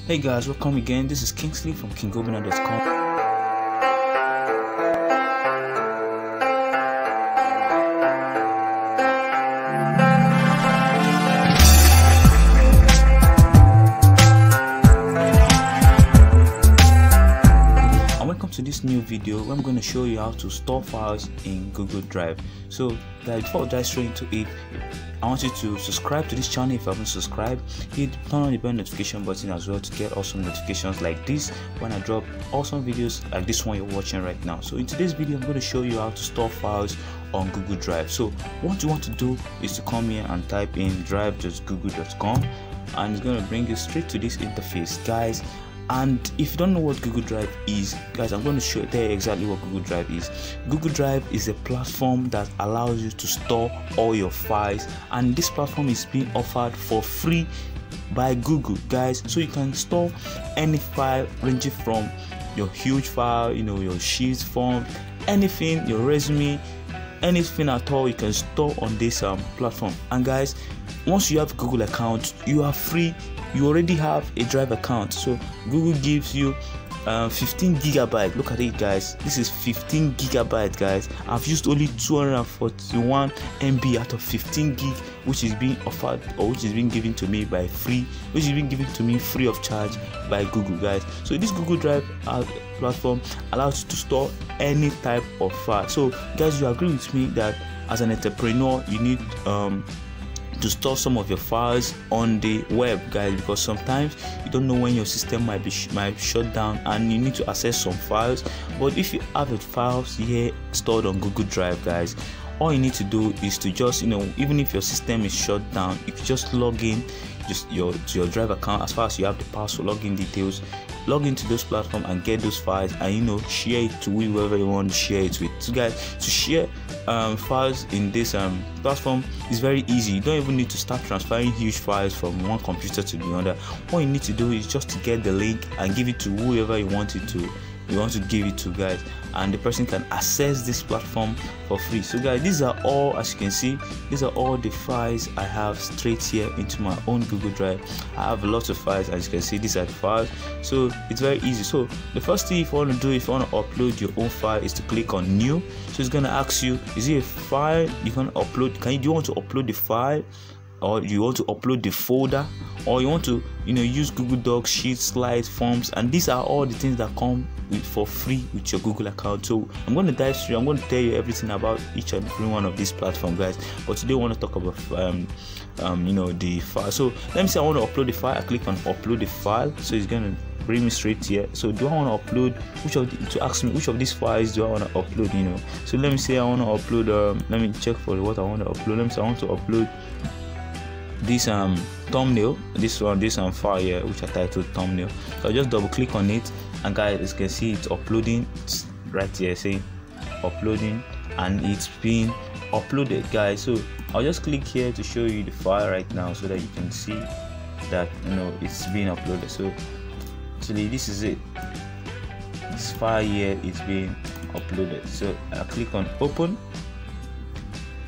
Hey guys, welcome again. This is Kingsley from kingobina.com. To this new video where I'm going to show you how to store files in Google Drive. So guys, before I dive straight into it, I want you to subscribe to this channel if you haven't subscribed. Hit turn on the bell notification button as well to get awesome notifications like this when I drop awesome videos like this one you're watching right now. So in today's video, I'm going to show you how to store files on Google Drive. So what you want to do is to come here and type in drive.google.com, and it's going to bring you straight to this interface, guys. And if you don't know what Google Drive is, guys, I'm going to tell you exactly what Google Drive is. Google Drive is a platform that allows you to store all your files, and this platform is being offered for free by Google, guys. So you can store any file ranging from your huge file, your sheets, form, anything, your resume, anything at all you can store on this platform. And guys, once you have a Google account, you are free. You already have a Drive account, so Google gives you 15 gigabyte. Look at it, guys. This is 15 gigabyte, guys. I've used only 241 MB out of 15 gig, which is being offered, or which is being given to me by free, which is being given to me free of charge by Google, guys. So this Google Drive platform allows you to store any type of file. So guys, you agree with me that as an entrepreneur, you need to store some of your files on the web, guys, because sometimes you don't know when your system might shut down and you need to access some files. But if you have the files here stored on Google Drive, guys, all you need to do is to just even if your system is shut down, you can just log in to your Drive account. As far as you have the password, login details, log into those platforms and get those files, and share it to whoever you want to share it with. So guys, to share files in this platform is very easy. You don't even need to start transferring huge files from one computer to the other. All you need to do is just to get the link and give it to whoever you want to give it to, guys, and the person can access this platform for free. So guys, these are all, as you can see, these are all the files I have straight here into my own Google Drive. I have lots of files, as you can see. These are the files, so it's very easy. So the first thing if you want to do, if you want to upload your own file, is to click on new. So it's going to ask you, is it a file you can upload? Do you want to upload the file, or you want to upload the folder, or you want to use Google Docs, Sheets, Slides, Forms? And these are all the things that come for free with your Google account. So I'm going to dive through. I'm going to tell you everything about each and every one of these platforms, guys. But today I want to talk about the file. So let me say I want to upload the file. I click on upload the file. So it's going to bring me straight here. So do I want to upload to ask me which of these files do I want to upload? So let me say I want to upload let me check for what I want to upload. Let me say I want to upload this thumbnail, this file here, which I titled thumbnail. So I just double click on it, and guys, as you can see, it's uploading. It's right here saying uploading, and it's being uploaded, guys. So I'll just click here to show you the file right now so that you can see that it's being uploaded. So actually this is it. This file here is being uploaded. So I click on open,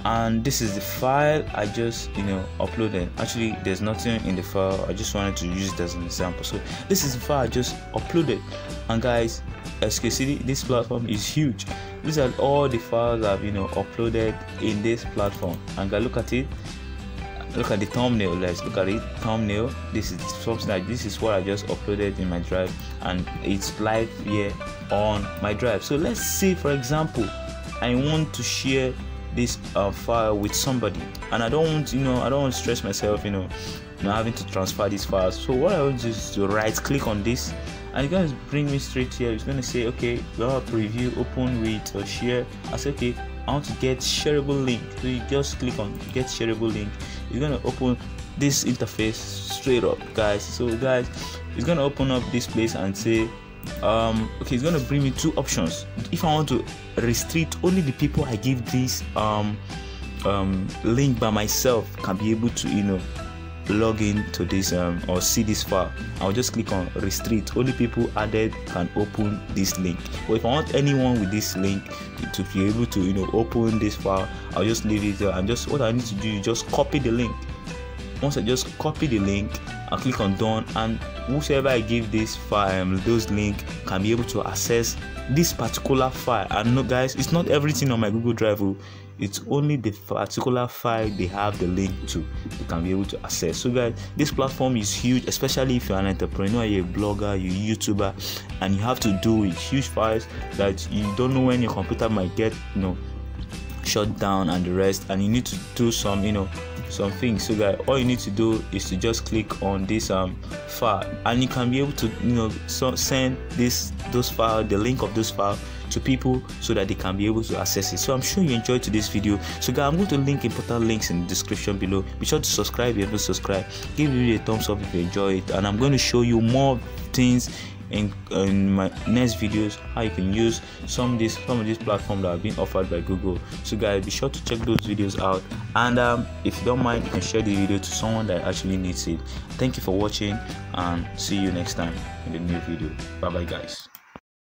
and this is the file I just uploaded. Actually, there's nothing in the file. I just wanted to use it as an example. So this is the file I just uploaded, and guys, as you can see, this platform is huge. These are all the files I've uploaded in this platform. And guys, look at it. Look at the thumbnail. Let's look at it. Thumbnail. This is something like this is what I just uploaded in my Drive, and it's live here on my Drive. So let's say, for example, I want to share this file with somebody, and I don't want to stress myself having to transfer these files. So what I want to do is to right click on this, and it's going to bring me straight here. It's going to say, okay, we have preview, open with, or share. I say, okay, I want to get shareable link. So you just click on get shareable link. It's going to open this interface straight up, guys. So guys, it's going to open up this place and say okay, it's going to bring me two options. If I want to restrict only the people I give this link by myself can be able to log in to this or see this file, I'll just click on restrict. Only people added can open this link. But if I want anyone with this link to be able to open this file, I'll just leave it there, and just what I need to do is just copy the link. once I just copy the link, I click on done, and whosoever I give this file, those link, can be able to access this particular file. And no guys, it's not everything on my Google Drive. It's only the particular file they have the link to, you can be able to access. So guys, this platform is huge, especially if you're an entrepreneur, you're a blogger, you're a YouTuber, and you have to do with huge files that you don't know when your computer might get shut down and the rest, and you need to do some some things. So guys, all you need to do is to just click on this file, and you can be able to send those files, the link of those files, to people so that they can be able to access it. So I'm sure you enjoyed today's video. So guys, I'm going to link important links in the description below. Be sure to subscribe if you haven't subscribed. Give the video a thumbs up if you enjoy it, and I'm going to show you more things in my next videos, how you can use some of these platforms that are being offered by Google. So guys, be sure to check those videos out, and if you don't mind, you can share the video to someone that actually needs it. Thank you for watching, and see you next time in the new video. Bye bye guys.